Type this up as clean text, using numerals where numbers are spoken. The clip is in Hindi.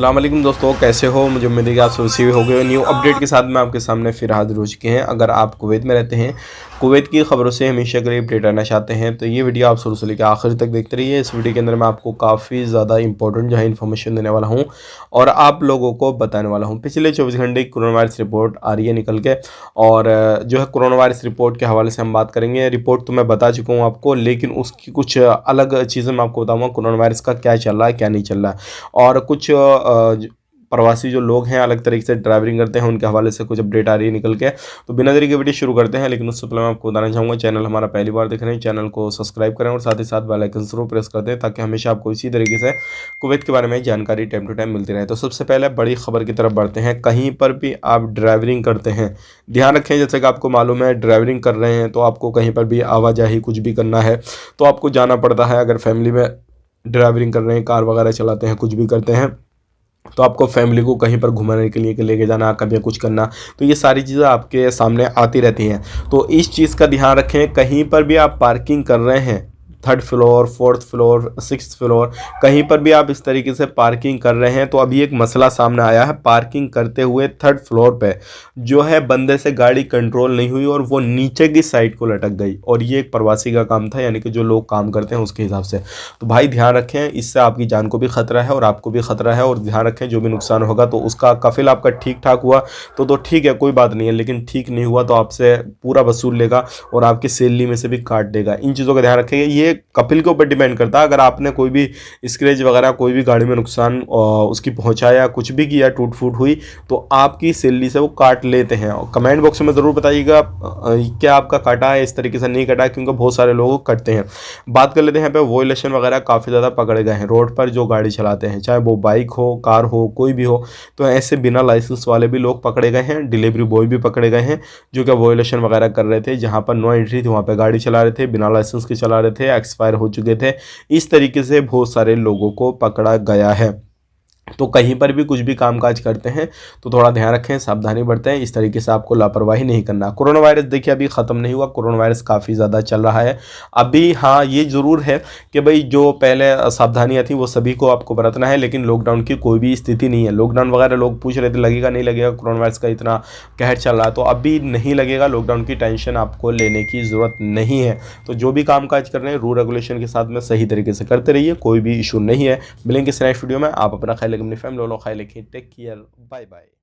अस्सलाम वालेकुम दोस्तों, कैसे हो। मुझे उम्मीद है कि आप सुरक्षित हो गए। न्यू अपडेट के साथ मैं आपके सामने फिर हाजिर हो चुके हैं। अगर आप कुवैत में रहते हैं, कुवैत की खबरों से हमेशा के लिए अपडेट रहना चाहते हैं तो ये वीडियो आप शुरू से लेकर आखिर तक देखते रहिए। इस वीडियो के अंदर मैं आपको काफ़ी ज़्यादा इंपॉर्टेंट जो है इन्फॉर्मेशन देने वाला हूँ और आप लोगों को बताने वाला हूँ। पिछले 24 घंटे की कोरोना वायरस रिपोर्ट आ रही है निकल के, और जो है कोरोना वायरस रिपोर्ट के हवाले से हम बात करेंगे। रिपोर्ट तो मैं बता चुका हूँ आपको, लेकिन उसकी कुछ अलग चीज़ें मैं आपको बताऊँगा। कोरोना वायरस का क्या चल रहा है, क्या नहीं चल रहा है, और कुछ प्रवासी जो लोग हैं अलग तरीके से ड्राइविंग करते हैं, उनके हवाले से कुछ अपडेट आ रही है निकल के। तो बिना देरी के वीडियो शुरू करते हैं, लेकिन उससे पहले मैं आपको बताना चाहूँगा, चैनल हमारा पहली बार देख रहे हैं, चैनल को सब्सक्राइब करें और साथ ही साथ बेल आइकन जरूर प्रेस कर दें ताकि हमेशा आपको इसी तरीके से कुवैत के बारे में जानकारी टाइम टू टाइम मिलती रहे। तो सबसे पहले बड़ी खबर की तरफ बढ़ते हैं। कहीं पर भी आप ड्राइविंग करते हैं, ध्यान रखें, जैसे कि आपको मालूम है ड्राइविंग कर रहे हैं तो आपको कहीं पर भी आवाजाही कुछ भी करना है तो आपको जाना पड़ता है। अगर फैमिली में ड्राइविंग कर रहे हैं, कार वगैरह चलाते हैं, कुछ भी करते हैं, तो आपको फैमिली को कहीं पर घुमाने के लिए लेके जाना, कभी कुछ करना, तो ये सारी चीज़ें आपके सामने आती रहती हैं। तो इस चीज़ का ध्यान रखें। कहीं पर भी आप पार्किंग कर रहे हैं, 3rd floor, 4th floor, 6th floor, कहीं पर भी आप इस तरीके से पार्किंग कर रहे हैं तो अभी एक मसला सामने आया है। पार्किंग करते हुए 3rd फ्लोर पे जो है बंदे से गाड़ी कंट्रोल नहीं हुई और वो नीचे की साइड को लटक गई, और ये एक प्रवासी का काम था, यानी कि जो लोग काम करते हैं उसके हिसाब से। तो भाई ध्यान रखें, इससे आपकी जान को भी खतरा है और आपको भी खतरा है। और ध्यान रखें, जो भी नुकसान होगा तो उसका कफिल आपका ठीक ठाक हुआ तो ठीक है, कोई बात नहीं है, लेकिन ठीक नहीं हुआ तो आपसे पूरा वसूल लेगा और आपकी सैलरी में से भी काट देगा। इन चीज़ों का ध्यान रखेंगे। ये कपिल के ऊपर डिपेंड करता है। अगर आपने कोई भी स्क्रैच वगैरह, कोई भी गाड़ी में नुकसान उसकी पहुंचाया, कुछ भी किया, टूट फूट हुई, तो आपकी सैलरी से वो काट लेते हैं। और कमेंट बॉक्स में ज़रूर बताइएगा क्या आपका काटा है, इस तरीके से नहीं काटा है, क्योंकि बहुत सारे लोग कटते हैं। बात कर लेते हैं यहाँ पे वॉयलेशन वगैरह काफ़ी ज़्यादा पकड़े गए हैं रोड पर। जो गाड़ी चलाते हैं, चाहे वो बाइक हो, कार हो, कोई भी हो, तो ऐसे बिना लाइसेंस वाले भी लोग पकड़े गए हैं। डिलीवरी बॉय भी पकड़े गए हैं जो कि वॉयलेशन वगैरह कर रहे थे। जहाँ पर नो एंट्री थी वहाँ पर गाड़ी चला रहे थे, बिना लाइसेंस के चला रहे थे, एक्सपायर हो चुके थे। इस तरीके से बहुत सारे लोगों को पकड़ा गया है। तो कहीं पर भी कुछ भी कामकाज करते हैं तो थोड़ा ध्यान रखें, सावधानी बरतें। इस तरीके से आपको लापरवाही नहीं करना। कोरोना वायरस देखिए अभी ख़त्म नहीं हुआ, कोरोना वायरस काफ़ी ज़्यादा चल रहा है अभी। हाँ, ये ज़रूर है कि भाई जो पहले सावधानियां थी वो सभी को आपको बरतना है, लेकिन लॉकडाउन की कोई भी स्थिति नहीं है। लॉकडाउन वगैरह लोग पूछ रहे थे लगेगा नहीं लगेगा, कोरोना वायरस का इतना कहर चल रहा है, तो अभी नहीं लगेगा। लॉकडाउन की टेंशन आपको लेने की ज़रूरत नहीं है। तो जो भी कामकाज कर रहे हैं रूल रेगुलेशन के साथ में सही तरीके से करते रहिए, कोई भी इशू नहीं है। मिलेंगे नेक्स्ट वीडियो में। आप अपना ख्याल, अपनी फैमिली वालों ख्याल रखिए। Take care, bye bye.